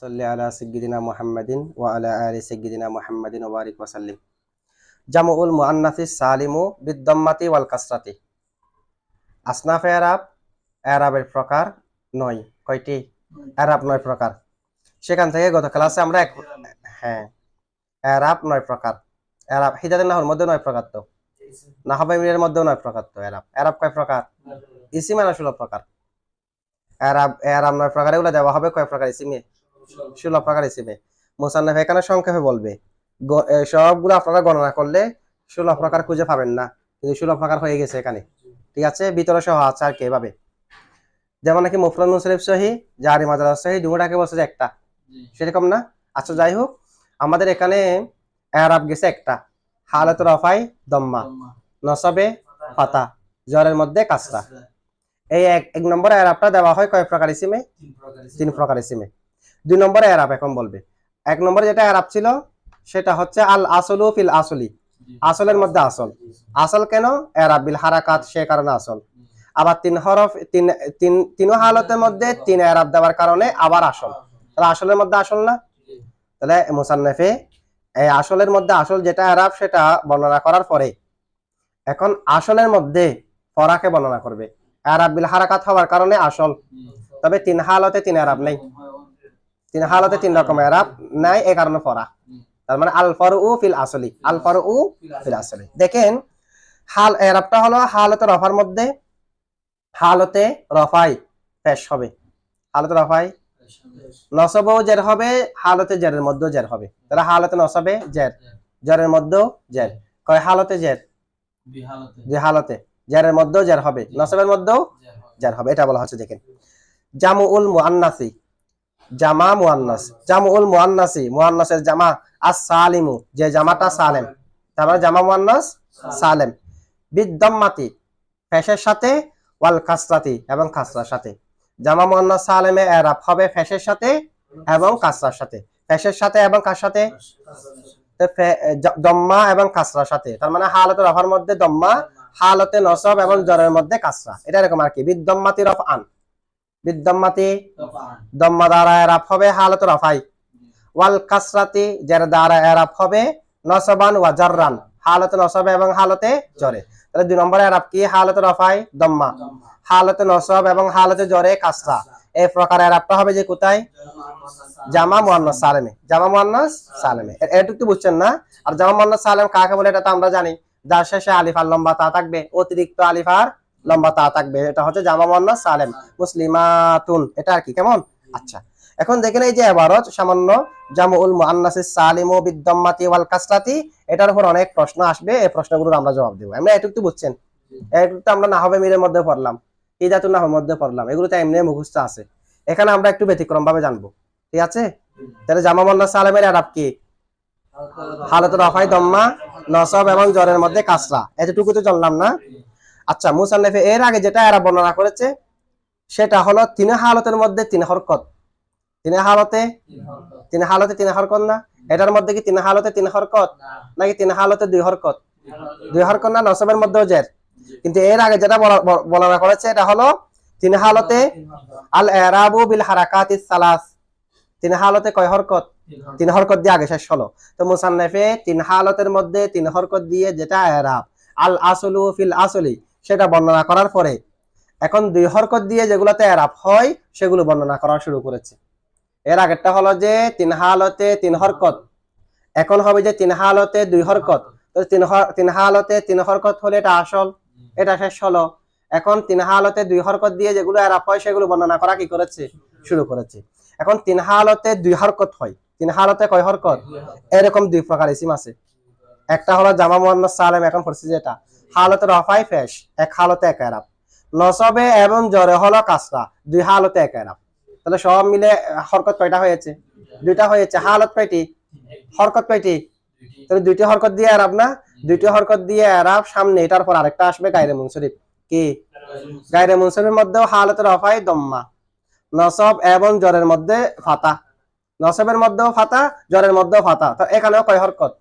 সাল্লি আলা সাইয়্যিদিনা মুহাম্মাদিন ওয়া আলা আলি সাইয়্যিদিনা মুহাম্মাদিন ওয়া বারিক ওয়া সাল্লিম। জামউল মুআন্নাসিস সালিমু বিদ্দাম্মাতি ওয়াল কাসরাতি। আসনাফে এরাব, এরাবের প্রকার 9। কয়টি? এরাব 9 প্রকার। সেখান থেকে গত ক্লাসে আমরা এরাব 9 প্রকার। এরাব হিদায়াতুন নাহর মধ্যে 9 প্রকার, তো নাহবে মিরের মধ্যেও 9 প্রকার। তো এরাব এরাব কয় প্রকার? ইসিমে 16 প্রকার। এরাব 9 প্রকার। এগুলো দেওয়া হবে কয় প্রকার ইসিমে? 16 প্রকার ইসিমে। মুসান্নাফ এখানে সংক্ষেপে বলবে, সবগুলো আপনারা গণনা করলে 16 প্রকার খুঁজে পাবেন না, কিন্তু 16 প্রকার হয়ে গেছে এখানে। ঠিক আছে, ভিতরে সহ আছে আর কি এভাবে। যেমন নাকি মুফরাদ মুনসারিফ সহি, জারি মাজার সহি, দুটোটাকে বলছে যে একটা, সেরকম না? আচ্ছা, যাই হোক, আমাদের এখানে এরাব গেছে একটা, হালাত রফাই দম্মা, নসবে ফাতা, জরের মধ্যে কাসরা। এই এক নম্বর এরাবটা দেওয়া হয় কয় প্রকার ইসিমে? 3 প্রকার ইসিমে। 2 নম্বরে এরাব এখন বলবে। 1 নম্বরে যেটা এরাব ছিল সেটা হচ্ছে আল আসলু ফিল আসলি, আসলের মধ্যে আসল। আসল কেন? এরাব বিল হারাকাত, সে কারণে আসল। আবার 3 হরফ, তিন হালতের মধ্যে 3 এরাব দেওয়ার কারণে আবার আসল। তাহলে আসলের মধ্যে আসল না? তাহলে মুসান্নাফে এই আসলের মধ্যে আসল যেটা এরাব সেটা বর্ণনা করার পরে এখন আসলের মধ্যে ফরাকে বর্ণনা করবে। এরাব বিল হারাকাত হওয়ার কারণে আসল, তবে 3 হালতে 3 এরাব নেই। 3 হালতে 3 রকম এরাব নাই, এই কারণে ফরা। তার মানে আল ফারউ ফিল আসলি, আল ফারউ ফিল আসলি। দেখেন, হাল এরাবটা হলো হালতে রফার মধ্যে, হালতে রফাই পেশ হবে, হালতে রফাই নসবও জের হবে, হালতে জেরের মধ্যেও জের হবে। তাহলে হালতে নসবে জের, জেরের মধ্যেও জের। কয় হালতে জের? 2 হালতে। জেরের মধ্যেও জের হবে, নসবের মধ্যেও জের হবে, এটা বলা হচ্ছে। দেখেন, জামউল মুআন্নাসি, জামা মুআন্নাস, জামউল মুআন্নাসি, মুআন্নাসের জামা, আস-সালিমু, যে জামাটা সালেম, তার মানে জামা মুআন্নাস সালেম, বিদ্দাম্মাতি, ফেশের সাথে, ওয়াল কাসরাতি, এবং কাসরার সাথে। জামা মুআন্নাস সালেমে এরাব হবে ফেশের সাথে এবং কাসরার সাথে। ফেশের সাথে এবং কার সাথে? দম্মা এবং কাসরার সাথে। তার মানে হালতে রফার মধ্যে দম্মা, হালতে নসব এবং জরের মধ্যে কাসরা, এটা এরকম আর কি। বিদ্দাম্মাতি রফআন, বিদ্দাম্মাতি দম্মা দ্বারা এরাব হবে হালতে রফাই, ওয়াল কাসরাতি জের দ্বারা এরাব হবে নসবান ওয়া জাররান, হালতে নসব এবং হালতে জরে। তাহলে 2 নম্বরে এরাব কি? হালতে রফাই দম্মা, হালতে নসব এবং হালতে জরে কাসরা। এই প্রকার এরাবটা হবে যে কোথায়? জামা মুআন্নাস সালেমে, জামা মুআন্নাস সালেমে। এটুকু বুঝছেন না? আর জামা মুআন্নাস সালেম কাকে বলে এটা তো আমরা জানি, যার শেষে আলিফ আর লম্বা তা থাকবে, অতিরিক্ত আলিফ আর লম্বা তা থাকবে, এটা হচ্ছে জামা মুআন্নাস সালেম। মুসলিমাতুন, এটা আর কি, কেমন? আচ্ছা, এখন দেখেন এই যে ইবারত সামান্য জামউল মুআন্নাসিস সালিমু বিদ্দাম্মাতি ওয়াল কাসরাতি, এটার উপর অনেক প্রশ্ন আসবে, এই প্রশ্নগুলোর আমরা জবাব দেব। আমরা এটুকু বুঝছেন? এটুকু আমরা নাহবে মিরের মধ্যে পড়লাম, হিদায়াতুন নাহর মধ্যে পড়লাম, এগুলো তো এমনি মুখস্থ আছে। এখানে আমরা একটু ব্যতিক্রম ভাবে জানবো, ঠিক আছে? তাহলে জামা মুআন্নাস সালেমের এরাব কি? হালতে রফাই দম্মা, নসব এবং জরের মধ্যে কাসরা, এতটুকু তো জানলাম না? আচ্ছা, মুসান্নাফে এর আগে যেটা এরাব বর্ণনা করেছে সেটা হলো 3 হালতের মধ্যে 3 হরকত। 3 হালতে 3 হরকত না? এটার মধ্যে কি 3 হালতে 3 হরকত, নাকি 3 হালতে 2 হরকত? 2 হরকত না? নসবের মধ্যেও জের। কিন্তু এর আগে যেটা বর্ণনা করেছে এটা হলো 3 হালতে আল এরাবু বিল হারাকাতিস সালাস। 3 হালতে কয় হরকত? 3 হরকত দিয়ে আগে শেষ হলো। তো মুসান্নাফে 3 হালতের মধ্যে 3 হরকত দিয়ে যেটা এরাব আল আসলু ফিল আসলি সেটা বর্ণনা করার পরে এখন 2 হরকত দিয়ে যেগুলোতে এরাব হয় সেগুলো বর্ণনা করা শুরু করেছে। এর আগেরটা হলো যে 3 হালতে 3 হরকত, এখন হবে যে 3 হালতে 2 হরকত। তো 3 হালতে 3 হরকত হলে এটা আসল, এটা শেষ হলো। এখন 3 হালতে 2 হরকত দিয়ে যেগুলো এরাব হয় সেগুলো বর্ণনা করা কি করেছে? শুরু করেছে। এখন 3 হালতে 2 হরকত হয়, 3 হালতে কয় হরকত? এরকম 2 প্রকার ইসিম আছে। একটা হলো জামা মুআন্নাস সালেম, এখন পড়ছি যেটা হালতে রফাই ফেশ, 1 হালতে 1 এরাব, নসবে এবং জরে হলো কাসরা, 2 হালতে 1 এরাব। তাহলে সব মিলে হরকত কয়টা হয়েছে? 2টা হয়েছে। হালত কয়টি? হরকত কয়টি? তাহলে 2টি হরকত দিয়ে এরাব না? 2টি হরকত দিয়ে এরাব, সামনে এটার পর আরেকটা আসবে গায়রে মুনসরিফ। কি? গায়রে মুনসরিফের মধ্যেও হালতে রফাই দম্মা, নসব এবং জরের মধ্যে ফাতা, নসবের মধ্যেও ফাতা, জরের মধ্যেও ফাতা। তো এখানেও কয় হরকত?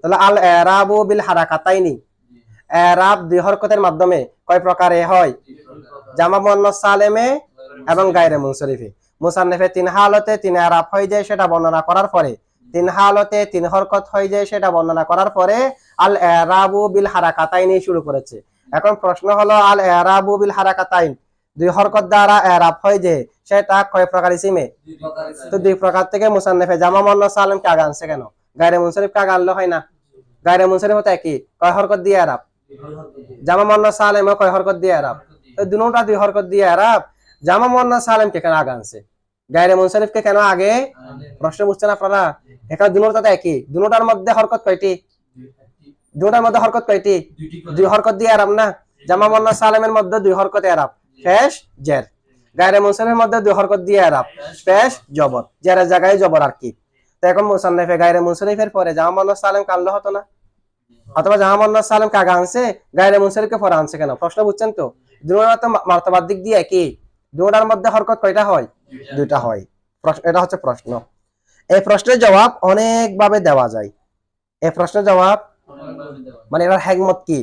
তাহলে আল এরাবু বিল হারাকাতাইনি, এরাব 2 হরকতের মাধ্যমে কয় প্রকারে হয়? জামা মুআন্নাস সালেমে এবং গায়রে মুনসরিফে। মুসান্নিফে তিন হালতে তিন এরাব হয়ে যায় সেটা বর্ণনা করার পরে, তিন হালতে তিন হরকত হয়ে যায় সেটা বর্ণনা করার পরে আল এরাবু বিল হারাকাতাইন শুরু করেছে। এখন প্রশ্ন হলো আল এরাবু বিল হারাকাতাইন, দুই হরকত দ্বারা এরাব হয়ে যায় সেটা কয় প্রকার ইসিমে? তো দুই প্রকার থেকে মুসান্নিফে জামা মুয়ান্নাস সালিম কে আগে আনছে কেন? গায়রে মুনসারিফ কে আগে আনলে হয় না? গায়রে মুনসারিফ হতে কি কয় হরকত দিয়ে এরাব? জামা মুয়ান্নাস সালিম কয় হরকত দিয়ে এরাব? তো দুটোটা দুই হরকত দিয়ে এরাব। জামা মুয়ান্নাস সালিম কে কেন আগে আনছে? গায়রে মুনসারিফ কে কেন আগে? প্রশ্ন বুঝছেন আপনারা? এখানে দুটোটা একই, দুটোটার মধ্যে হরকত কয়টি? দুটোটার মধ্যে হরকত কয়টি? দুই হরকত দিয়ে এরাব না? জামা মুয়ান্নাস সালিমের মধ্যে দুই হরকত এরাব, পেশ জের। গায়রে মুনসারিফের মধ্যে দুই হরকত দিয়ে এরাব, পেশ জবর, জেরের জায়গায় জবর আর কি। তো এখন মুসান্নিফে গায়রে মুনসারিফের পরে জামা মুয়ান্নাস সালিম কানলে হতো না? অথবা জামা মুয়ান্নাস সালিম কে আগে আনছে, গায়রে মুনসারিফকে পরে আনছে কেন? প্রশ্ন বুঝছেন তো? দুটোটা তো মার্তবার দিক দিয়ে একই, দুটোটার মধ্যে হরকত কয়টা হয়? দুইটা হয়। এটা হচ্ছে প্রশ্ন। এই প্রশ্নের জবাব অনেক ভাবে দেওয়া যায়। এই প্রশ্নের জবাব মানে এটার হেকমত কি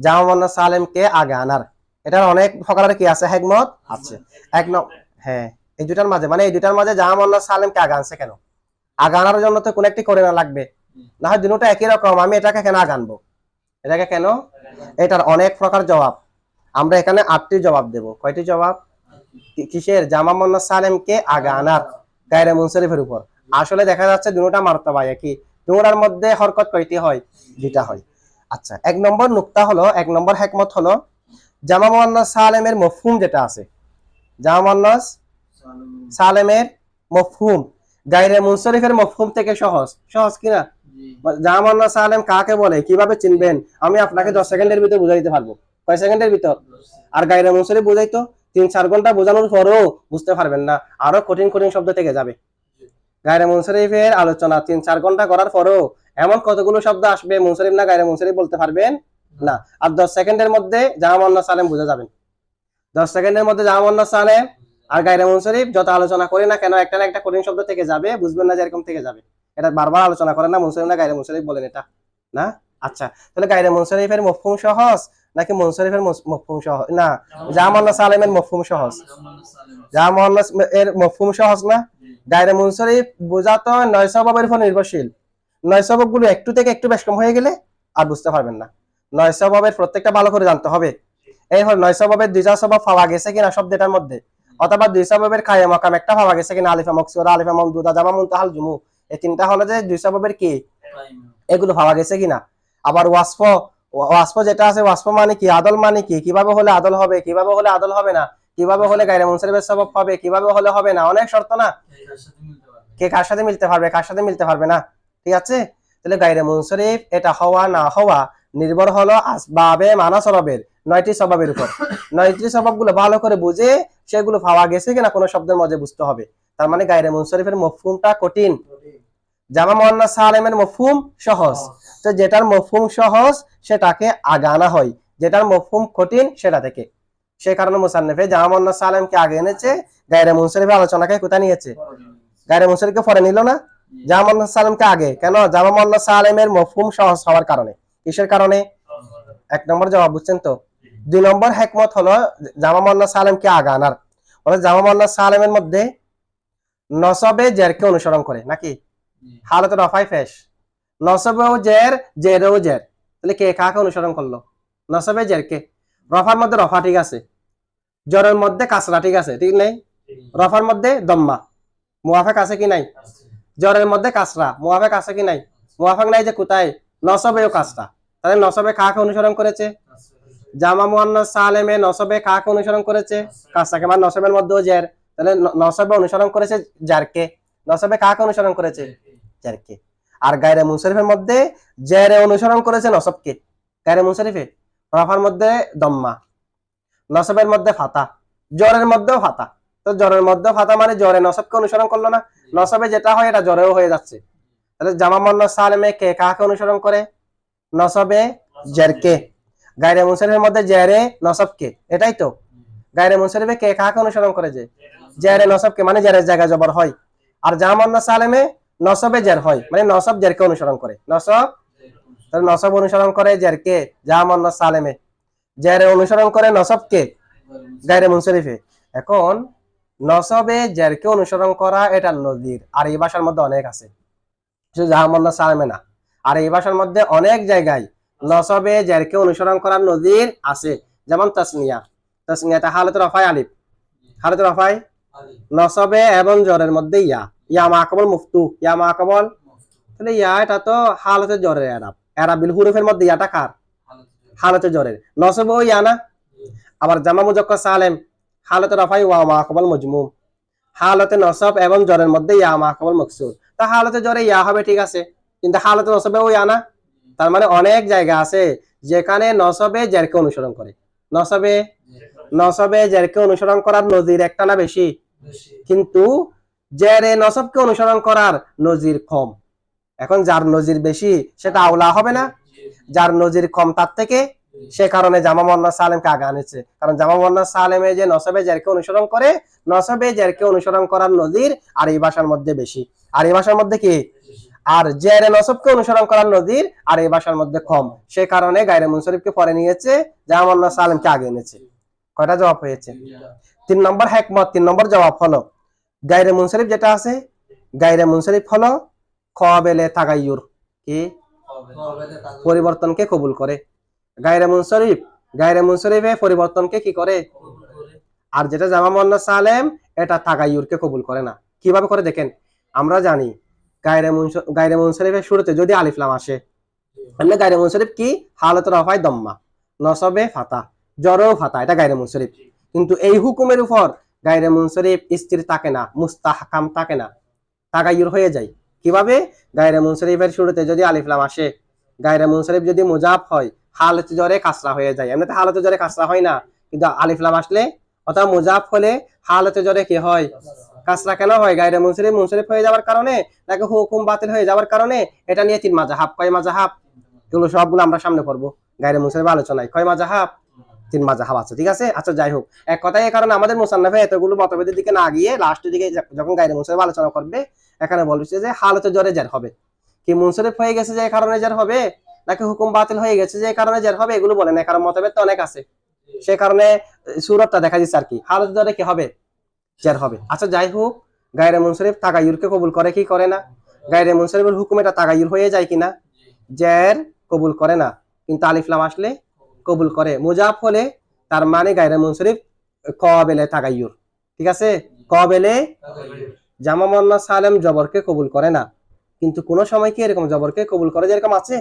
জামা মুয়ান্নাস সালিমকে আগে আনার, এটার অনেক প্রকারের কি আছে, হেকমত আছে। হ্যাঁ, এই দুটার মাঝে মানে এই দুটার মাঝে জামা মুয়ান্নাস সালিমকে আগে আনছে কেন? আগে আনার জন্য তো কোন একটি করে না লাগবে, না হয় দুটোটা একই রকম, আমি এটাকে কেন আগে আনবো? এটাকে কেন? এটার অনেক প্রকার জবাব। আমরা এখানে 8টি জবাব দেব। কয়টি জবাব? কিসের? জামা মুয়ান্নাস সালিমকে আগে আনার গায়রে মুনসারিফের উপর। আসলে দেখা যাচ্ছে দুটোটা মার্তবা একই, দুটোটার মধ্যে হরকত কয়টি হয়? দুইটা হয়। আচ্ছা, এক নম্বর নুকতা হলো, এক নম্বর হেকমত হলো জামা মুয়ান্নাস সালিমের মফহুম যেটা আছে, জামা মুয়ান্নাস সালিমের মফহুম গায়রে মুনসারিফের মফহুম থেকে সহজ। সহজ কিনা? জামা মুয়ান্নাস সালিম কাকে বলে কিভাবে চিনবেন আমি আপনাকে 10 সেকেন্ডের ভিতর বুঝাই দিতে পারবো। কয় সেকেন্ডের ভিতর? আর গায়রে মুনসারিফ বুঝাইতো 3-4 ঘন্টা বোঝানোর পরেও বুঝতে পারবেন না, আরো কঠিন কঠিন শব্দ থেকে যাবে। গায়রে মুনসারিফের আলোচনা 3-4 ঘন্টা করার পরেও এমন কতগুলো শব্দ আসবে মুনসারিফ না গায়রে মুনসারিফ বলতে পারবেন না। আর 10 সেকেন্ডের মধ্যে জামা মুয়ান্নাস সালিম বুঝে যাবেন। 10 সেকেন্ডের মধ্যে জামা মুয়ান্নাস সালিম আর গায়রে মুনসারিফ যত আলোচনা করি না কেন একটা না একটা কঠিন শব্দ থেকে যাবে, বুঝবেন না যে এরকম থেকে যাবে। এটা বারবার আলোচনা করেন না মুনসারিফ না গায়রে মুনসারিফ বলেন এটা না। আচ্ছা, তাহলে গায়রে মুনসারিফের মফহুম সহজ নাকি মুনসারিফের মফহুম সহজ? না, জামা মুয়ান্নাস সালিমের মফহুম সহজ। জামা মুয়ান্নাস এর মফহুম সহজ না? গায়রে মুনসারিফ বোঝাতো 9 সবাবের উপর নির্ভরশীল। 9 সবাবগুলো একটু থেকে একটু বেশ কম হয়ে গেলে আর বুঝতে পারবেন না। 9 সবাবের প্রত্যেকটা ভালো করে জানতে হবে। এই হল 9 সবাবের 2টা সবাব পাওয়া গেছে কিনা শব্দটার মধ্যে, অথবা 2 সবাবের কায়ে মাকাম একটা পাওয়া গেছে কিনা, আলিফা মাকসুরা, আলিফা মামদুদা, জামা মুনতাহাল জুমু, এই তিনটা হলো যে 2 সবাবের কি এগুলো পাওয়া গেছে কিনা। আবার ওয়াসফ, ওয়াসফ যেটা আছে, ওয়াসফ মানে কি, আদল মানে কি, কিভাবে হলে আদল হবে, কিভাবে হলে আদল হবে না, কিভাবে হলে গায়রে মুনসারিফের সবাব পাবে, কিভাবে হলে হবে না, অনেক শর্ত না। কে কার সাথে মিলতে পারবে, কার সাথে মিলতে পারবে না, ঠিক আছে। তাহলে গায়রে মুনসারিফ এটা হওয়া না হওয়া নির্ভর হলো আসবাবে মানা সবাবের 9টি সবাবের উপর। 9টি সবাবগুলো ভালো করে বুঝে সেগুলো পাওয়া গেছে কিনা কোনো শব্দের মধ্যে বুঝতে হবে। তার মানে গায়রে মুনসারিফের মফহুমটা কঠিন, জামা মুয়ান্নাস সালিমের মফহুম সহজ। তো যেটার মফহুম সহজ সেটাকে আগে আনা হয়, যেটার মফহুম কঠিন সেটা থেকে। সেই কারণে মুসান্নিফে জামা মুয়ান্নাস সালিমকে আগে এনেছে, গায়রে মুনসারিফের আলোচনাকে কোথায় নিয়েছে? গায়রে মুনসারিফকে পরে নিল না, জামা মুয়ান্নাস সালিমকে আগে। কেন? জামা মুয়ান্নাস সালিমের মফহুম সহজ হওয়ার কারণে। কিসের কারণে? এক নম্বর জবাব বুঝছেন তো। 2 নম্বর হেকমত হলো জামা মুয়ান্নাস সালিমকে আগে আনার। জামা মুয়ান্নাস সালিমের মধ্যে নসবে জেরকে অনুসরণ করে নাকি? হালতে রফাই ফেশ, নসবেও জের, জেরেও জের। তাহলে কে কাকে অনুসরণ করলো? নসবে জেরকে। রফার মধ্যে রফা ঠিক আছে, জরের মধ্যে কাসরা ঠিক আছে, ঠিক নেই? রফার মধ্যে দম্মা মুওয়াফাক আছে কি নাই? জরের মধ্যে কাসরা মুওয়াফাক আছে কি নাই? মুওয়াফাক নাই যে কোথায়? নসবেও কাসরা। তাহলে নসবে কাকে অনুসরণ করেছে? জামা মুয়ান্নাস সালিমে নসবে কাকে অনুসরণ করেছে? কাসরাকে। মানে নসবের মধ্যেও জের, তাহলে নসবে অনুসরণ করেছে জারকে। নসবে কাকে অনুসরণ করেছে? জারকে। আর গায়রে মুনসারিফের মধ্যে জেরে অনুসরণ করেছে নসবকে। গায়রে মুনসারিফে রফার মধ্যে দম্মা, নসবের মধ্যে ফাতা, জরের মধ্যেও ফাতা। তো জরের মধ্যে ফাতা মানে জরে নসবকে অনুসরণ করলো না, নসবে যেটা হয় এটা জরেও হয়ে যাচ্ছে। তাহলে জামা মুয়ান্নাস সালিমে কে কাকে অনুসরণ করে? নসবে জেরকে। গায়রে মুনসারিফের মধ্যে জেরে নসবকে, এটাই তো। গায়রে মুনসারিফে কে কাকে অনুসরণ করে? যে জেরে নসবকে, মানে জেরের জায়গায় জবর হয়। আর জামা মুয়ান্নাস সালিমে নসবে জের হয়, মানে নসব জেরকে অনুসরণ করে। নসব, তাহলে নসব অনুসরণ করে জেরকে জামা মুয়ান্নাস সালিমে, জেরে অনুসরণ করে নসবকে গায়রে মুনসারিফে। এখন নসবে জেরকে অনুসরণ করা এটা নজির আর এই ভাষার মধ্যে অনেক আছে, শুধু জাহামন্না সালামে না, আর এই ভাষার মধ্যে অনেক জায়গায় নসবে জেরকে অনুসরণ করার নজির আছে। যেমন তাসনিয়া, তাসনিয়াতে হালাতুর রফায় আলিফ, হালাতুর রফায় নসবে এবং জরের মধ্যে ইয়া, ইয়া মাকাবল মুফতু, ইয়া মাকাবল, তাহলে ইয়া এটা তো হালাতে জরের এরাব, এরাবিল হুরুফের মধ্যে ইয়াটা কার? হালাতে জরের। নসবেও ইয়া না। আবার জামা মুজাক্কার সালেম হালাতে রফাই ওয়া মাকাবল মজমুম, হালাতে নসব এবং জরের মধ্যে ইয়া মাকাবল মকসুর। তা হালাতে জরে ইয়া হবে ঠিক আছে, কিন্তু হালাতে নসবেও ইয়া না। তার মানে অনেক জায়গা আছে যেখানে নসবে জেরকে অনুসরণ করে। নসবে জেরকে অনুসরণ করার নজির একটা না বেশি, কিন্তু জেরে নসবকে অনুসরণ করার নজির কম। এখন যার নজির বেশি সেটা আওলা হবে না, যার নজির কম তার থেকে, সে কারণে জামা মুয়ান্নাস সালেমকে আগে আনেছে। কারণ জামা মুয়ান্নাস সালেমে যে নসবে জেরকে অনুসরণ করে, নসবে জেরকে অনুসরণ করার নজির আর এই ভাষার মধ্যে বেশি, আর এই ভাষার মধ্যে কি, আর জেরে নসবকে অনুসরণ করার নজির আর এই ভাষার মধ্যে কম। সে কারণে গায়রে মুনসরিফকে পরে নিয়েছে, জামা মুয়ান্নাস সালেমকে আগে এনেছে। কয়টা জবাব হয়েছে? 3 নম্বর হিকমত, 3 নম্বর জবাব হলো গায়রে মুনসরিফ যেটা আছে, গায়রে মুনসরিফ হলো কাবিলে তাগায়্যুর, কি পরিবর্তনকে কবুল করে। গায়রে মুনসরিফে পরিবর্তনকে কি করে? আর যেটা জামা মুয়ান্নাস সালেম এটা তাগায়্যুরকে কবুল করে না। কিভাবে করে দেখেন, আমরা জানি গায়রে মুনসরিফের শুরুতে যদি আলিফ লাম আসে, তাহলে গায়রে মুনসরিফ কি? হালাত রফায় দম্মা, নসবে ফাতা, জরেও ফাতা, এটা গায়রে মুনসরিফ। কিন্তু এই হুকুমের উপর গায়রে মুনসরিফ স্থির থাকে না, মুস্তাহকাম থাকে না, তাগায়্যুর হয়ে যায়। কিভাবে? গায়রে মুনসরিফের শুরুতে যদি আলিফ লাম আসে, গায়রে মুনসরিফ যদি মুজাফ হয়, হালাত জরে কাসরা হয়ে যায়। এমনিতে হালাত জরে কাসরা হয় না, কিন্তু আলিফ লাম আসলে অথবা মুজাফ হলে হালাত জরে কি হয়? কাসরা কেন হয়? গায়রে মুনসরিফ হয়ে যাওয়ার কারণে, নাকি হুকুম বাতিল হয়ে যাওয়ার কারণে? এটা নিয়ে 3 মাযহাব। কয় মাযহাব? এগুলো সবগুলো আমরা সামনে পড়বো গায়রে মুনসরিফ আলোচনায়। কয় মাযহাব? 3 মাযহাব আছে, ঠিক আছে। আচ্ছা যাই হোক, এক কথায় এই কারণে আমাদের মুসান্নাফে এতগুলো মতভেদের দিকে না গিয়ে লাস্টের দিকে যখন গায়রে মুনসরিফ আলোচনা করবে, এখানে বলছে যে হালাতে জরে জার হবে, কি মুনসরিফ হয়ে গেছে যে কারণে জার হবে, নাকি হুকুম বাতিল হয়ে গেছে যে কারণে জার হবে, এগুলো বলে না, কারণ মতভেদ তো অনেক আছে। সে কারণে সূরাতটা দেখা দিচ্ছে আর কি, হালাতে জরে কি হবে? জার হবে। আচ্ছা যাই হোক, গায়রে মুনসরিফ তাগায়্যুরকে কবুল করে কি করে না? গায়রে মুনসরিফের হুকুম এটা তাগায়্যুর হয়ে যায় কিনা? জার কবুল করে না, কিন্তু আলিফ লাম আসলে কবুল করে। মুজাফ হলে তার মানে গায়রে মুনসরিফ কাবিলে তাগায়্যুর, ঠিক আছে। কাবিলে জামা মুয়ান্নাস সালেম জবরকে কবুল করে না, কিন্তু কোন সময় কি এরকম জবরকে কবুল করে, যেরকম আছে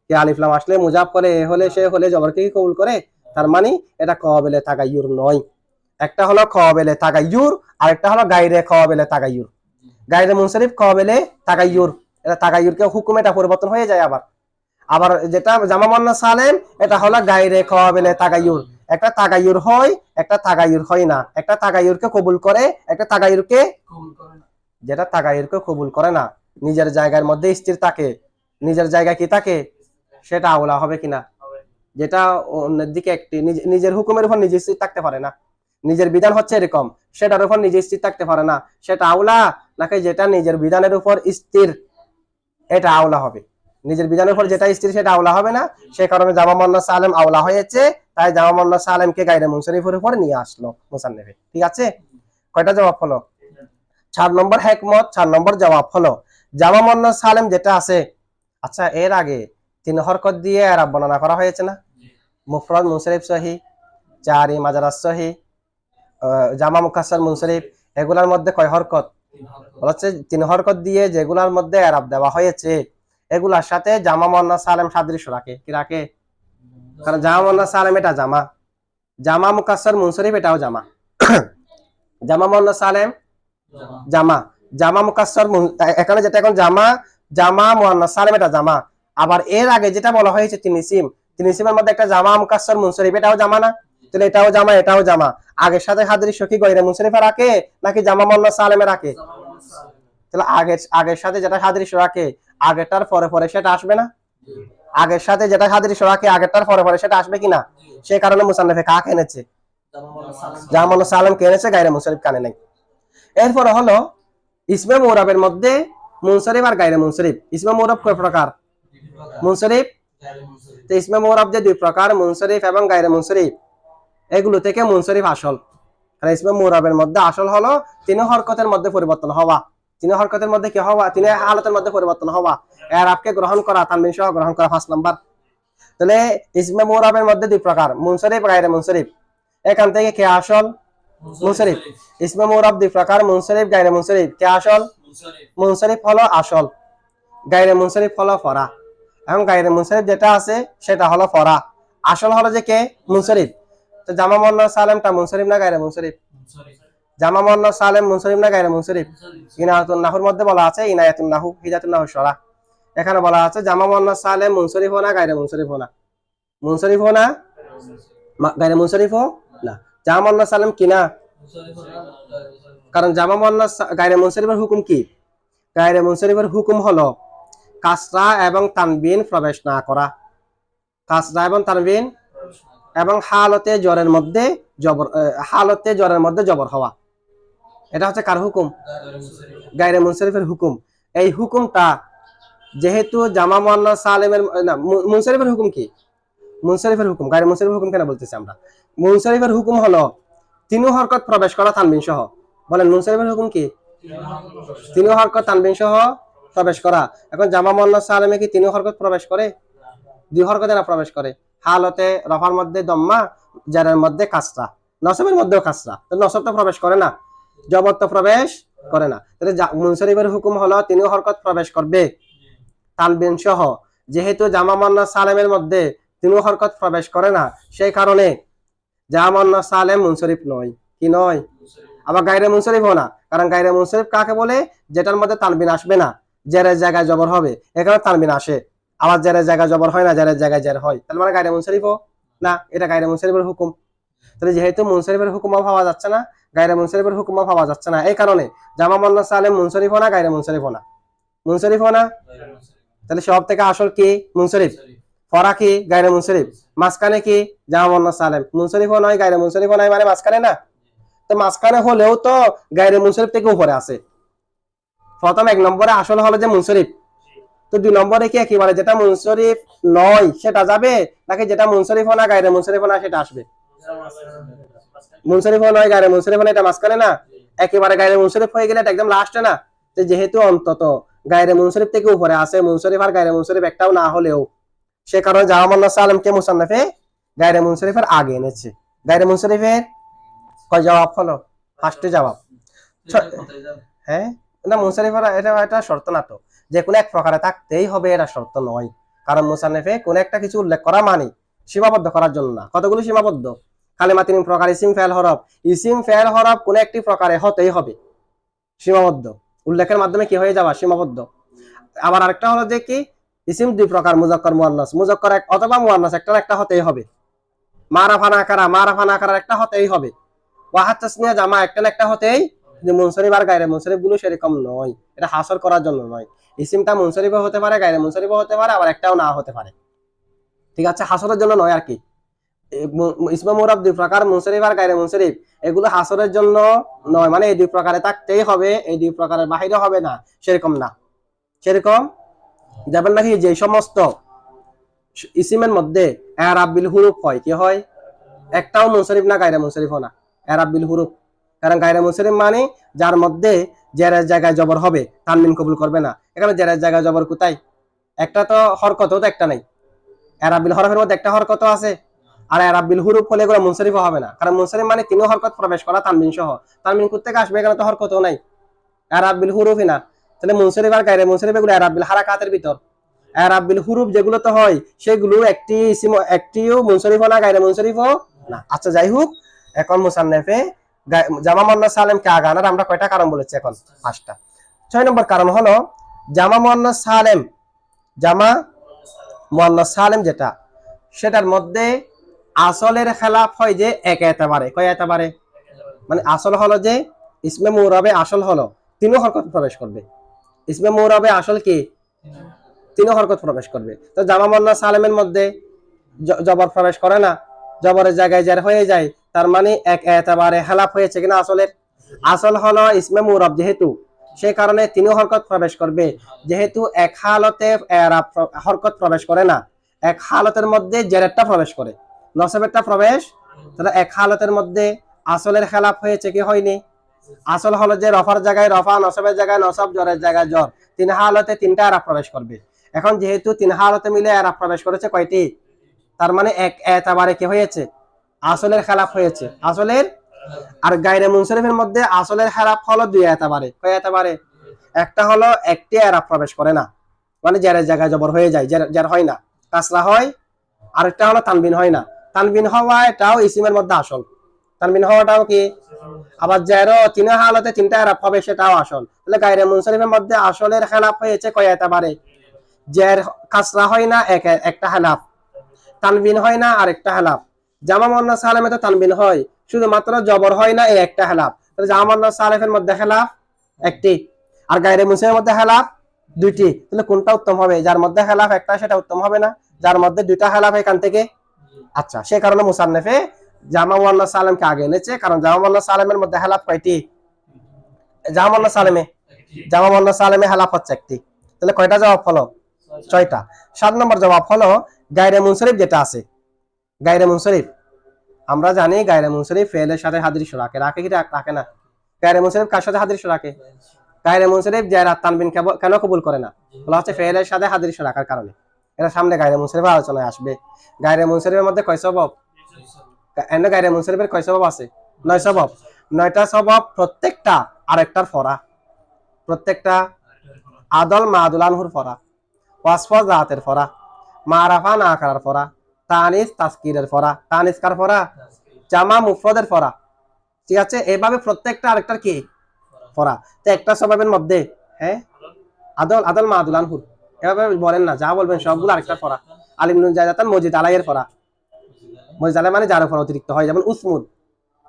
কি আলিফ লাম আসলে মুজাফ করে এ হলে সে হলে জবরকে কি কবুল করে, তার মানে এটা কাবিলে তাগায়্যুর নয়। একটা হলো কাবিলে তাগায়্যুর, আর একটা হলো গায়রে কাবিলে তাগায়্যুর। গায়রে মুনসরিফ কাবিলে তাগায়্যুর, এটা তাগায়্যুরকে হুকুম এটা পরিবর্তন হয়ে যায়। আবার যেটা জামা মুয়ান্নাস সালেম এটা হলো গায়রে কাবিলে তাগায়্যুর, একটা তাগায়্যুর হয়, একটা তাগায়্যুর হয় না, একটা তাগায়্যুরকে কবুল করে, একটা তাগায়্যুরকে কবুল করে না। যেটা তাগায়্যুরকে কবুল করে না, নিজের জায়গার মধ্যে স্থির থাকে, নিজের জায়গা কি থাকে, সেটা আওলা হবে কিনা? যেটা অন্যের দিকে একটি নিজের হুকুমের উপর নিজে স্থির থাকতে পারে না, নিজের বিধান হচ্ছে এরকম, সেটার উপর নিজে স্থির থাকতে পারে না, সেটা আওলা, নাকি যেটা নিজের বিধানের উপর স্থির এটা আওলা হবে? নিজের বিধানের উপর যেটা স্থির সেটা আওলা হবে না। সে কারণে জামা মুয়ান্নাস সালেম আওলা হয়েছে, তাই জামা মুয়ান্নাস সালেমকে গায়রে মুনসরিফের উপর নিয়ে আসলো মুসান্নিফে, ঠিক আছে। কয়টা জবাব হলো? 4 নম্বর হিকমত, 4 নম্বর জবাব হলো জামা মুয়ান্নাস সালেম যেটা আছে। আচ্ছা এর আগে 3 হরকত দিয়ে এরাব বর্ণনা করা হয়েছে না? মুফরাদ মুনসরিফ সহি, জারি মাজারাস সহি, জামা মুকাসসার মুনসরিফ, এগুলার মধ্যে কয় হরকত? বলছে 3 হরকত দিয়ে যেগুলার মধ্যে এরাব দেওয়া হয়েছে, এগুলার সাথে জামা মুয়ান্নাস সালেম সাদৃশ্য রাখে। কি রাখে? কারণ জামা মুয়ান্নাস সালেম এটা জামা, জামা মুকাসসার মুনসরিফ এটাও জামা। জামা মুয়ান্নাস সালেম জামা, জামা মুকাসসার এখানে যেটা এখন জামা, জামা মুয়ান্নাস সালেম এটা জামা। আবার এর আগে যেটা বলা হয়েছে তিনিসিমের মধ্যে একটা জামা মুকাসসার মুনসরিফ, এটাও জামা না? তাহলে এটাও জামা, এটাও জামা। আগের সাথে সাদৃশ্য কি গায়রে মুনসরিফে রাখে নাকি জামা মুয়ান্নাস সালেমে রাখে? তাহলে আগের সাথে যেটা সাদৃশ্য রাখে আগেরটার পরে পরে সেটা আসবে না? আগের সাথে যেটা সাদৃশ্য রাখে আগেরটার পরে পরে সেটা আসবে কিনা? সেই কারণে মুসান্নিফে কাকে এনেছে? জামা মুয়ান্নাস সালেমকে এনেছে, গায়রে মুনসরিফ কানে নাই। এরপরে হলো ইসমে মুরাবের মধ্যে মুনসরিফ আর গায়রে মুনসরিফ। ইসমে মুরাব কয় প্রকার? মুনসরিফ। তো ইসমে মুরাব যে 2 প্রকার, মুনসরিফ এবং গায়রে মুনসরিফ, এগুলো থেকে মুনসরিফ আসল, কারণ ইসমে মুরাবের মধ্যে আসল হলো তিন হরকতের মধ্যে পরিবর্তন হওয়া, তিন হরকতের মধ্যে কি হওয়া, তিন হালতের মধ্যে পরিবর্তন হওয়া, এরাবকে গ্রহণ করা, তানবিন সহ গ্রহণ করা 5 নাম্বার। তাহলে ইসমে মুরাবের মধ্যে দুই প্রকার, মুনসরিফ গায়রে মুনসরিফ। এখান থেকে কে আসল? মুনসরিফ। ইসমে মুরাব দুই প্রকার, মুনসরিফ গায়রে মুনসরিফ। কে আসল? মুনসরিফ হলো আসল, গায়রে মুনসরিফ হলো ফরা। এখন গায়রে মুনসরিফ যেটা আছে সেটা হলো ফরা, আসল হলো যে কে? মুনসরিফ। তো জামা মুয়ান্নাস সালেমটা মুনসরিফ না গায়রে মুনসরিফ? জামা মুয়ান্নাস সালেম মুনসরিফ না গায়রে মুনসরিফ? ইনায়াতুন নাহুর মধ্যে বলা আছে ইনায়াতুন নাহু, হিজাতুন নাহু সরা। এখানে বলা আছে জামা মুয়ান্নাস সালেম মুনসরিফ না গায়রে মুনসরিফ না? মুনসরিফ না গায়রে মুনসরিফ না। জামা মুয়ান্নাস সালেম কি না? কারণ জামা মুয়ান্নাস গায়রে মুনসরিফের হুকুম কি? গায়রে মুনসরিফের হুকুম হলো কাসরা এবং তানবিন প্রবেশ না করা, কাসরা এবং তানবিন এবং হালতে জ্বরের মধ্যে জবর, হালতে জ্বরের মধ্যে জবর হওয়া। এটা হচ্ছে কার হুকুম? গায়রে মুনসরিফের হুকুম। এই হুকুমটা যেহেতু জামা মুয়ান্নাস সালেমের না, মুনসরিফের হুকুম কি? মুনসরিফের হুকুম, গায়রে মুনসরিফের হুকুম কেন বলতেছি আমরা? মুনসরিফের হুকুম হলো তিন হরকত প্রবেশ করা তানবিন সহ। বলেন মুনসরিফের হুকুম কি? তিন হরকত তানবিন সহ প্রবেশ করা। এখন জামা মুয়ান্নাস সালেমে কি তিন হরকত প্রবেশ করে? দুই হরকতে না প্রবেশ করে। হালতে রফার মধ্যে দম্মা, জারের মধ্যে কাসরা, নসবের মধ্যেও কাসরা। তো নসব তো প্রবেশ করে না, জবর তো প্রবেশ করে না। তাহলে মুনসরিফের হুকুম হলো তিন হরকত প্রবেশ করবে তানবিন সহ। যেহেতু জামা মুয়ান্নাস সালেমের মধ্যে তিন হরকত প্রবেশ করে না, সেই কারণে জামা মুয়ান্নাস সালেম মুনসরিফ নয়। কি নয়? আবার গায়রে মুনসরিফও না, কারণ গায়রে মুনসরিফ কাকে বলে? যেটার মধ্যে তানবিন আসবে না, জেরের জায়গায় জবর হবে। এখানে তানবিন আসে, আবার জেরের জায়গায় জবর হয় না, জেরের জায়গায় জের হয়। তাহলে মানে গায়রে মুনসরিফও না, এটা গায়রে মুনসরিফের হুকুম। তাহলে যেহেতু মুনসরিফের হুকুমও পাওয়া যাচ্ছে না, গায়রে মুনসরিফের হুকুমও পাওয়া যাচ্ছে না, এই কারণে জামা মুয়ান্নাস সালেম মুনসরিফও না, গায়রে মুনসরিফও না। মুনসরিফও না, তাহলে সব থেকে আসল কি? মুনসরিফ। ফরা কি? গায়রে মুনসরিফ। মাঝখানে কি? জামা মুয়ান্নাস সালেম। মুনসরিফও নয়, গায়রে মুনসরিফও নয়, মানে মাঝখানে না। তো মাঝখানে হলেও তো গায়রে মুনসরিফ থেকে উপরে আছে। প্রথম এক নম্বরে আসল হলো যে মুনসরিফ, তো দুই নম্বরে কি একেবারে যেটা মুনসরিফ নয় সেটা যাবে, নাকি যেটা মুনসরিফ না গায়রে মুনসরিফ না সেটা আসবে? মুনসরিফ নয়, গায়রে মুনসরিফ না, এটা মাঝখানে না, একেবারে গায়রে মুনসরিফ হয়ে গেলে এটা একদম লাস্টে না। তো যেহেতু অন্তত গায়রে মুনসরিফ থেকে উপরে আছে, মুনসরিফ আর গায়রে মুনসরিফ একটাও না হলেও, সে কারণে জামা মুয়ান্নাস সালেমকে মুসান্নাফে গায়রে মুনসরিফের আগে এনেছে। গায়রে মুনসরিফের কয় জবাব হলো? ফার্স্টে জবাব। হ্যাঁ না, মুনসরিফের এটা শর্ত না, তো যে কোনো এক প্রকারে থাকতেই হবে এটা শর্ত নয়। কারণ মুসান্নাফে কোন একটা কিছু উল্লেখ করা মানে সীমাবদ্ধ করার জন্য না। কতগুলো সীমাবদ্ধ? কালিমা তিন প্রকার, ইসিম ফেল হরফ। ইসিম ফেল হরফ কোন একটি প্রকারে হতেই হবে সীমাবদ্ধ, উল্লেখের মাধ্যমে কি হয়ে যাওয়া? সীমাবদ্ধ। আবার আরেকটা হলো যে কি, ইসিম দুই প্রকার, মুজাক্কার মুয়ান্নাস। মুজাক্কার এক অথবা মুয়ান্নাস, একটা একটা হতেই হবে। মারাফা নাকারা, মারাফা নাকারা একটা হতেই হবে। ওয়াহাদ তাসনিয়া জামা একটা না একটা হতেই। যে মুনসরিফ আর গায়রে মুনসরিফ গুলো সেরকম নয়, এটা হাসর করার জন্য নয়। ইসিমটা মুনসরিফও হতে পারে, গায়রে মুনসরিফও হতে পারে, আবার একটাও না হতে পারে। ঠিক আছে, হাসরের জন্য নয় আর কি। ইসমে মুরাব দুই প্রকার, মুনসরিফ আর গায়রে মুনসরিফ, এগুলো হাসরের জন্য নয়, মানে এই দুই প্রকারে থাকতেই হবে, এই দুই প্রকারের বাহিরে হবে না, সেরকম না। সেরকম যেমন নাকি যে সমস্ত ইসিমের মধ্যে এরাব বিল হুরুফ হয়, কি হয়? একটাও মুনসরিফ না, গায়রে মুনসরিফ না, এরাব বিল হুরুফ। কারণ গায়রে মুনসরিফ মানে যার মধ্যে জেরের জায়গায় জবর হবে, তানবিন কবুল করবে না। এখানে জেরের জায়গায় জবর কোথায়? একটা তো হরকত তো একটা নাই। এরাব বিল হরফের মধ্যে একটা হরকত আছে, আর এরাব বিল হুরুফ হলে এগুলো মুনসরিফ হবে না। কারণ মুনসরিফ মানে তিন হরকত প্রবেশ করা তানবিন সহ। তানবিন কোথা থেকে আসবে? এখানে তো হরকতও নাই, এরাব বিল হুরুফই না। তাহলে মুনসরিফ আর গায়রে মুনসরিফ এগুলো এরাব বিল হারাকাতের ভিতর। এরাব বিল হুরুফ যেগুলো তো হয় সেগুলো একটিও মুনসরিফ না, গায়রে মুনসরিফও না। আচ্ছা যাই হোক, এখন মুসান্নাফে জামা মুয়ান্নাস সালেমকে আগে আনার আমরা কয়টা কারণ বলেছি? এখন 5টা। 6 নম্বর কারণ হলো জামা মুয়ান্নাস সালেম, জামা মুয়ান্নাস সালেম যেটা, সেটার মধ্যে আসলের খেলাফ হয় যে এক এতবারে। কয় এতবারে? মানে আসল হলো যে ইসমে মুরাবে আসল হলো তিন হরকত প্রবেশ করবে। ইসমে মুরাবে আসল কি? তিন হরকত প্রবেশ করবে। তো জামা মুয়ান্নাস সালেমের মধ্যে জবর প্রবেশ করে না, জবরের জায়গায় জার হয়ে যায়, তার মানে এক এতবারে খেলাফ হয়েছে কিনা আসলের? আসল হলো ইসমে মুরাব যেহেতু, সেই কারণে তিন হরকত প্রবেশ করবে। যেহেতু এক হালতে এরাব হরকত প্রবেশ করে না, এক হালতের মধ্যে জেরেরটা প্রবেশ করে, নসবেরটা প্রবেশ, তাহলে এক হালতের মধ্যে আসলের খেলাফ হয়েছে কি হয়নি? আসল হলো যে রফার জায়গায় রফা, নসবের জায়গায় নসব, জরের জায়গায় জর। তিন হালতে তিনটা এরাব প্রবেশ করবে। এখন যেহেতু তিন হালতে মিলে এরাব প্রবেশ করেছে কয়টি? তার মানে এক এতবারে কি হয়েছে? আসলের খেলাফ হয়েছে। আসলের আর গায়রে মুনসরিফের মধ্যে আসলের খেলাফ হলো দুই এতবারে। কয় এতবারে? একটা হলো একটি এরাব প্রবেশ করে না, মানে জেরের জায়গায় জবর হয়ে যায়, জের হয় না, কাসরা হয়। আরেকটা হলো তানবিন হয় না। তানবিন হওয়া এটাও ইসিমের মধ্যে আসল। তানবিন হওয়াটাও কি? আবার জেরও তিন হালতে তিনটা এরাব হবে, সেটাও আসল। তাহলে গায়রে মুনসরিফের মধ্যে আসলের খেলাফ হয়েছে কয় এতবারে? জের কাসরা হয় না, একটা খেলাফ। তানবিন হয় না, আরেকটা খেলাফ। জামা মুয়ান্নাস সালেমে তো তানবিন হয়, শুধুমাত্র জবর হয় না, এই একটা খেলাফ। তাহলে জামা মুয়ান্নাস সালেমের মধ্যে খেলাফ একটি, আর গায়রে মুনসরিফের মধ্যে খেলাফ দুইটি। তাহলে কোনটা উত্তম হবে? যার মধ্যে খেলাফ একটা সেটা উত্তম হবে না, যার মধ্যে দুইটা খেলাফ এখান থেকে। আচ্ছা, সে কারণে মুসান্নেফে জামা মুয়ান্নাস সালেমকে আগে এনেছে, কারণ জামা মুয়ান্নাস সালেমের মধ্যে খেলাফ কয়টি? জামা মুয়ান্নাস সালেমে খেলাফ হচ্ছে একটি। তাহলে কয়টা জবাব হলো? 6টা। 7 নম্বর জবাব হলো গায়রে মুনসরিফ যেটা আছে। গায়রে মুনসরিফ আমরা জানি গায়রে মুনসরিফ ফেলের সাথে হাদিস রাখে, রাখে কি রাখে না? গায়রে মুনসরিফ কার সাথে হাদিস রাখে? গায়রে মুনসরিফ যারা তানবিন কেন কবুল করে না? বলা হচ্ছে ফেলের সাথে হাদিস রাখার কারণে। এটা সামনে গায়রে মুনসরিফের আলোচনায় আসবে। গায়রে মুনসরিফের মধ্যে কয় সবব? গায়রে মুনসরিফের কয় সবব আছে? 9 সবব। 9টা সবব প্রত্যেকটা আরেকটার ফরা। প্রত্যেকটা আদল মাদুল আনহুর ফরা, ওয়াসফ জাতের ফরা, মারাফা না করার ফরা, তানিস তাসকিরের ফরা। তানিস কার ফরা? জামা মুফরদের ফরা। ঠিক আছে, এভাবে প্রত্যেকটা আরেকটার কি ফরা। তো একটা স্বভাবের মধ্যে হ্যাঁ আদল মাদুল আনহুর এভাবে বলেন না, যা বলবেন সবগুলো আরেকটার ফরা। আলিম নুন জায়দাতান মজিদ আলাইয়ের ফরা। মজিদ আলাই মানে যার উপর অতিরিক্ত হয়, যেমন উসমুন,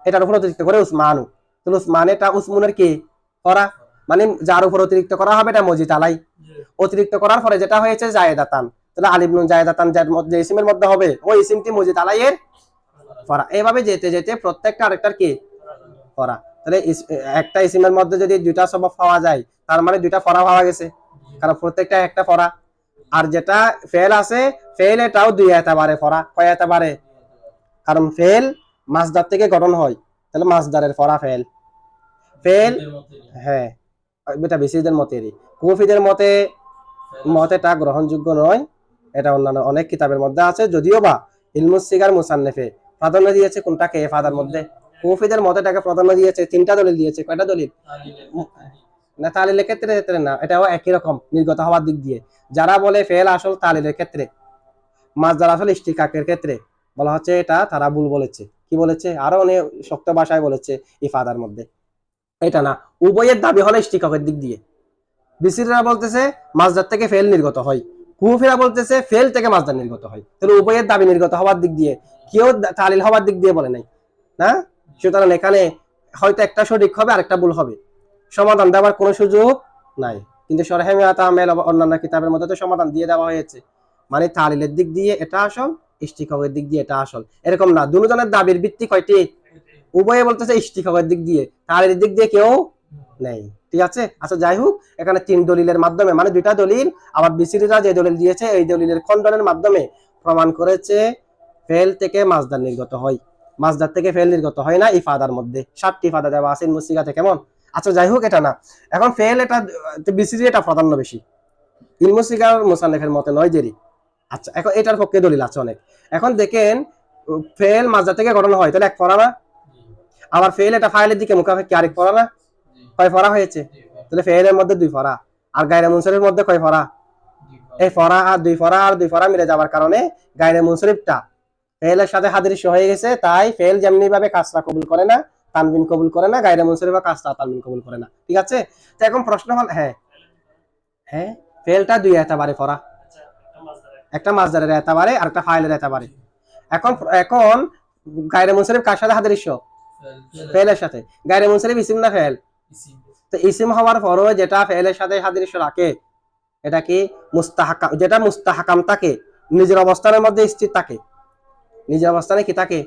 এটার উপর অতিরিক্ত করে উসমানু। তো উসমান এটা উসমুনের কি ফরা, মানে যার উপর অতিরিক্ত করা হবে এটা মজিদ আলাই। অতিরিক্ত করার পরে যেটা হয়েছে জায়েদাতান, তাহলে আলিম নুন জায়েদাতান যে ইসিমের মধ্যে হবে ওই ইসিমটি মজিদ আলাইয়ের ফরা। এইভাবে যেতে যেতে প্রত্যেকটা আরেকটার কি ফরা। তাহলে একটা ইসিমের মধ্যে যদি দুইটা সবব পাওয়া যায়, তার মানে দুইটা ফরা পাওয়া গেছে, কারণ প্রত্যেকটা একটা ফরা। আর যেটা ফেল আছে, ফেল এটাও দুই এতবারে ফরা। কয় এতবারে? কারণ ফেল মাসদার থেকে গঠন হয়, তাহলে মাসদারের ফরা ফেল। ফেল হ্যাঁ, এটা বেশিদের মতেরই। কুফিদের মতে তা গ্রহণযোগ্য নয়। এটা অন্যান্য অনেক কিতাবের মধ্যে আছে, যদিও বা ইলমুস সিগার মুসান্নেফে প্রাধান্য দিয়েছে কোনটাকে? ফাদার মধ্যে। কুফিদের মতে তাকে প্রাধান্য দিয়েছে, 3টা দলিল দিয়েছে। কয়টা দলিল? না, তালিলের ক্ষেত্রে না, এটাও একই রকম নির্গত হওয়ার দিক দিয়ে। যারা বলে ফেল আসল তালিলের ক্ষেত্রে, মাসদার আসল ইশতিকাকের ক্ষেত্রে, বলা হচ্ছে এটা তারা ভুল বলেছে। কি বলেছে? আরো অনেক শক্ত ভাষায় বলেছে ইফাদার মধ্যে। এটা না, উভয়ের দাবি হলো ইশতিকাকের দিক দিয়ে। বিসিররা বলতেছে মাসদার থেকে ফেল নির্গত হয়, কুফিরা বলতেছে ফেল থেকে মাসদার নির্গত হয়। তাহলে উভয়ের দাবি নির্গত হওয়ার দিক দিয়ে, কেউ তালিল হওয়ার দিক দিয়ে বলে নাই না। সুতরাং এখানে হয়তো একটা সঠিক হবে আর একটা ভুল হবে, সমাধান দেওয়ার কোনো সুযোগ নাই। কিন্তু শরহে মিয়াত আমেল অন্যান্য কিতাবের মধ্যে তো সমাধান দিয়ে দেওয়া হয়েছে, মানে তালিলের দিক দিয়ে এটা আসল, ইশতিকাকের দিক দিয়ে এটা আসল। এরকম না, দুজনের দাবির ভিত্তি কয়টি? উভয়ে বলতেছে ইশতিকাকের দিক দিয়ে, তালিলের দিক দিয়ে কেউ নেই। ঠিক আছে, আচ্ছা যাই হোক, এখানে 3 দলিলের মাধ্যমে, মানে 2টা দলিল, আবার বিসিরিরা যে দলিল দিয়েছে এই দলিলের খণ্ডনের মাধ্যমে প্রমাণ করেছে ফেল থেকে মাসদার নির্গত হয়, মাসদার থেকে ফেল নির্গত হয় না। ইফাদার মধ্যে 7টি ইফাদা দেওয়া আছে মুসিগাতে, কেমন? আচ্ছা যাই হোক, এটা না, এখন ফেল এটা বিসিরি এটা প্রাধান্য বেশি, ইলমুসিগার মুসান্নেফের মতে নয় দেরি। আচ্ছা, এখন এটার পক্ষে দলিল আছে অনেক। এখন দেখেন ফেল মাসদার থেকে গঠন হয়, তাহলে এক ফরা না? আবার ফেল এটা ফাইলের দিকে মুখাপেক্ষি আরেক ফরা না? কয় ফরা হয়েছে? তাহলে ফেলের মধ্যে 2 ফরা, আর গায়রে মুনসরিফের মধ্যে কয় ফরা? এই ফরা আর 2 ফরা আর 2 ফরা মিলে যাওয়ার কারণে গায়রে মুনসরিফটা ফেলের সাথে হাদিস হয়ে গেছে। তাই ফেল যেমনি ভাবে কাসরা কবুল করে না, তানবিন কবুল করে না, গায়রে মুনসরিফ বা কাসরা তানবিন কবুল করে না। ঠিক আছে, তো এখন প্রশ্ন হল, হ্যাঁ ফেলটা 2 এতবারে ফরা, একটা মাসদারের এতবারে আর একটা ফাইলের এতবারে। এখন গায়রে মুনসরিফ কার সাথে হাদিস? ফেলের সাথে। গায়রে মুনসরিফ ইসিম না ফেল? তো ইসিম হওয়ার পরও যেটা ফেলের সাথে হাদিস রাখে এটা কি মুস্তাহাকাম, যেটা মুস্তাহাকাম থাকে, নিজের অবস্থানের মধ্যে স্থির থাকে, নিজের অবস্থানে কি থাকে?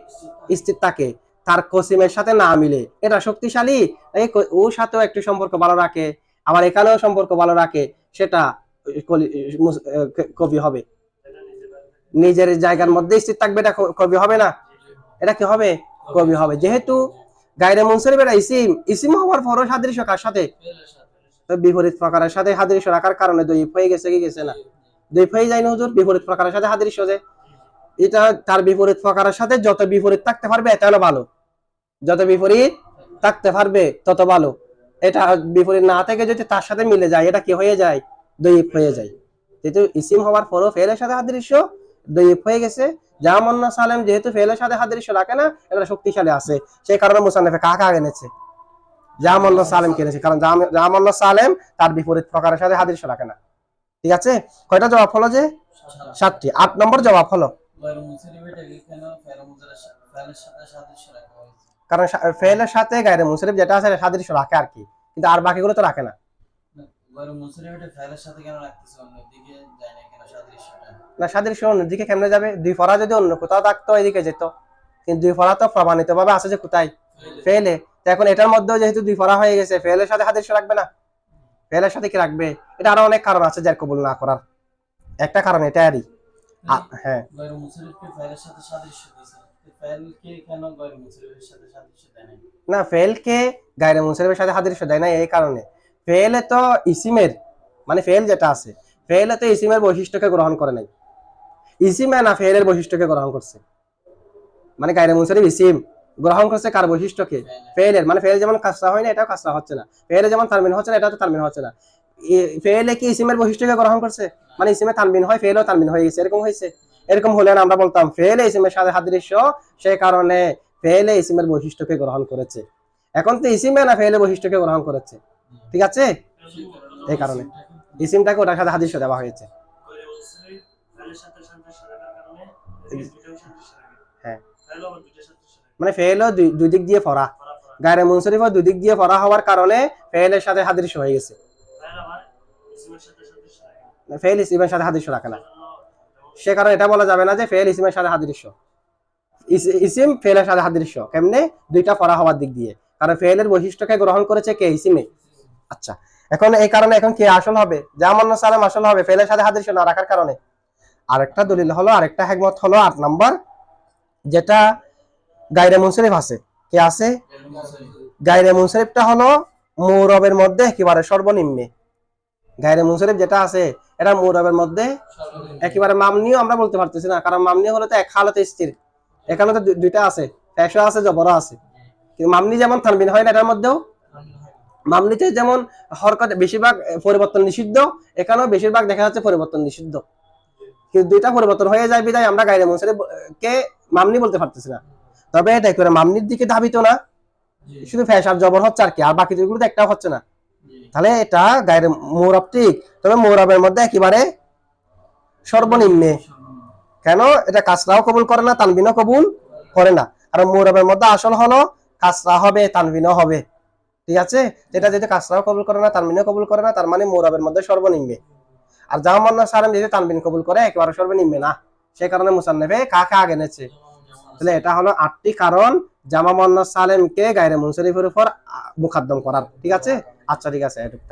স্থির থাকে, তার কসিমের সাথে না মিলে এটা শক্তিশালী, ওর সাথেও একটু সম্পর্ক ভালো রাখে, আবার এখানেও সম্পর্ক ভালো রাখে, সেটা কবি হবে। নিজের জায়গার মধ্যে স্থির থাকবে, এটা কবি হবে না? এটা কি হবে? কবি হবে। যেহেতু গায়রে মুনসারিফ এটা ইসিম, ইসিম হওয়ার পরও সাদৃশ্য কার সাথে? তো বিপরীত প্রকারের সাথে সাদৃশ্য রাখার কারণে দৈব হয়ে গেছে কি গেছে না? দৈব হয়ে যায় না হুজুর, বিপরীত প্রকারের সাথে সাদৃশ্য যে এটা তার বিপরীত প্রকারের সাথে যত বিপরীত থাকতে পারবে এটা হলো ভালো, যত বিপরীত থাকতে পারবে তত ভালো। এটা বিপরীত না থেকে যদি তার সাথে মিলে যায় এটা কি হয়ে যায়? দৈব হয়ে যায়। যেহেতু ইসিম হওয়ার পরও ফেলের সাথে সাদৃশ্য দৈব হয়ে গেছে, জামান্না সালেম যেহেতু ফেলের সাথে সাদৃশ্য রাখে না, এটা শক্তিশালী আছে, সেই কারণে মুসান্নিফে কাকে আগে এনেছে? জামান্না সালেম কিনেছে, কারণ জামান্না সালেম তার বিপরীত প্রকারের সাথে সাদৃশ্য রাখে না। ঠিক আছে, কয়টা জবাব হলো যে? 7টি। 8 নম্বর জবাব হলো কারণ ফেলের সাথে গায়রে মুনসারিফ যেটা আছে সাদৃশ্য রাখে আর কি, কিন্তু আর বাকিগুলো তো রাখে না। না, সাদৃশ্য অন্যদিকে কেমনে যাবে? দুই ফরা যদি অন্য কোথাও থাকতো এদিকে যেত, কিন্তু দুই ফরা তো প্রমাণিত ভাবে আছে যে কোথায়? ফেলে। এখন এটার মধ্যেও যেহেতু দুই ফরা হয়ে গেছে, ফেলের সাথে সাদৃশ্য রাখবে না? ফেলের সাথে কি রাখবে? এটা আরো অনেক কারণ আছে যার কবুল না করার, একটা কারণ এটাই। হ্যাঁ, না ফেলকে গায়রে মুনসারিফের সাথে সাদৃশ্য দেয় না এই কারণে, ফেলে তো ইসিমের মানে ফেল যেটা আছে, ফেলে তো ইসিমের বৈশিষ্ট্যকে গ্রহণ করে নাই, ইসিমে না ফেলের বৈশিষ্ট্যকে গ্রহণ করছে। মানে গায়রে মুনসারিফ ইসিম গ্রহণ করছে কার বৈশিষ্ট্যকে? ফেলের। মানে ফেল যেমন কাসরা হয় না, এটাও কাসরা হচ্ছে না, ফেলে যেমন তানবিন হচ্ছে না, এটাও তো তানবিন হচ্ছে না। ফেলে কি ইসিমের বৈশিষ্ট্যকে গ্রহণ করছে? মানে ইসিমে তানবিন হয়, ফেলও তানবিন হয়ে গেছে, এরকম হয়েছে। এরকম হলে না আমরা বলতাম ফেলে ইসিমের সাথে সাদৃশ্য, সেই কারণে ফেলে ইসিমের বৈশিষ্ট্যকে গ্রহণ করেছে। এখন তো ইসিমে না ফেলে বৈশিষ্ট্যকে গ্রহণ করেছে, ঠিক আছে, এই কারণে ইসিমটাকে ওটার সাথে সাদৃশ্য দেওয়া হয়েছে। হ্যাঁ, মানে ফেলও দুই দিক দিয়ে ফরা, গায়রে মুনসারিফও দুই দিক দিয়ে ফরা হওয়ার কারণে ফেলের সাথে সাদৃশ্য হয়ে গেছে। ফেল ইসিমের সাথে সাদৃশ্য রাখে না, সে কারণে এটা বলা যাবে না যে ফেল ইসিমের সাথে সাদৃশ্য। ইসিম ফেলের সাথে সাদৃশ্য কেমনে? দুইটা ফরা হওয়ার দিক দিয়ে, কারণ ফেলের বৈশিষ্ট্যকে গ্রহণ করেছে কে? ইসিমে। আচ্ছা, এখন এই কারণে এখন কে আসল হবে? জামান্না সালেম আসল হবে ফেলের সাথে সাদৃশ্য না রাখার কারণে। আরেকটা দলিল হলো, আরেকটা হিকমত হলো 8 নম্বর, যেটা গায়রে মুনসারিফ আছে, কে আছে? গায়রে মুনসারিফটা হলো মুরবের মধ্যে একেবারে সর্বনিম্নে। গায়রে মুনসারিফ যেটা আছে এটা মুরবের মধ্যে একেবারে মামনিও আমরা বলতে পারতেছি না, কারণ মামনি হলো তো এক হালতে স্থির, এখানে তো দুইটা আছে, পেশা আছে, জবর আছে, কিন্তু মামনি যেমন তানবিন হয় না এটার মধ্যেও, মামনিতে যেমন হরকত বেশিরভাগ পরিবর্তন নিষিদ্ধ, এখানেও বেশিরভাগ দেখা যাচ্ছে পরিবর্তন নিষিদ্ধ, কিন্তু দুইটা পরিবর্তন হয়ে যায় বিধায় আমরা গায়রে মুনসারিফ কে মামনি বলতে পারতেছি না। তবে এটা করে মামনির দিকে ধাবিত না, শুধু ফেশার জবর হচ্ছে আর কি, আর বাকি দুইগুলো তো একটাও হচ্ছে না, তাহলে এটা গায়রে মুরব ঠিক, তবে মুরবের মধ্যে একেবারে সর্বনিম্নে। কেন? এটা কাসরাও কবুল করে না, তানবিনও কবুল করে না, আর মুরবের মধ্যে আসল হলো কাসরা হবে, তানবিনও হবে, ঠিক আছে। যেটা যদি কাসরাও কবুল করে না, তানবিনও কবুল করে না, তার মানে মুরবের মধ্যে সর্বনিম্নে। আর জামান্না সালেম যদি তানবিন কবুল করে একেবারে সর্বনিম্নে না, সেই কারণে মুসান্নিফে কাকে আগে এনেছে। তাহলে এটা হলো 8টি কারণ জামান্না সালেমকে গায়রে মুনসারিফের উপর মুকদ্দম করার, ঠিক আছে। আচ্ছা, ঠিক আছে, এটুকু।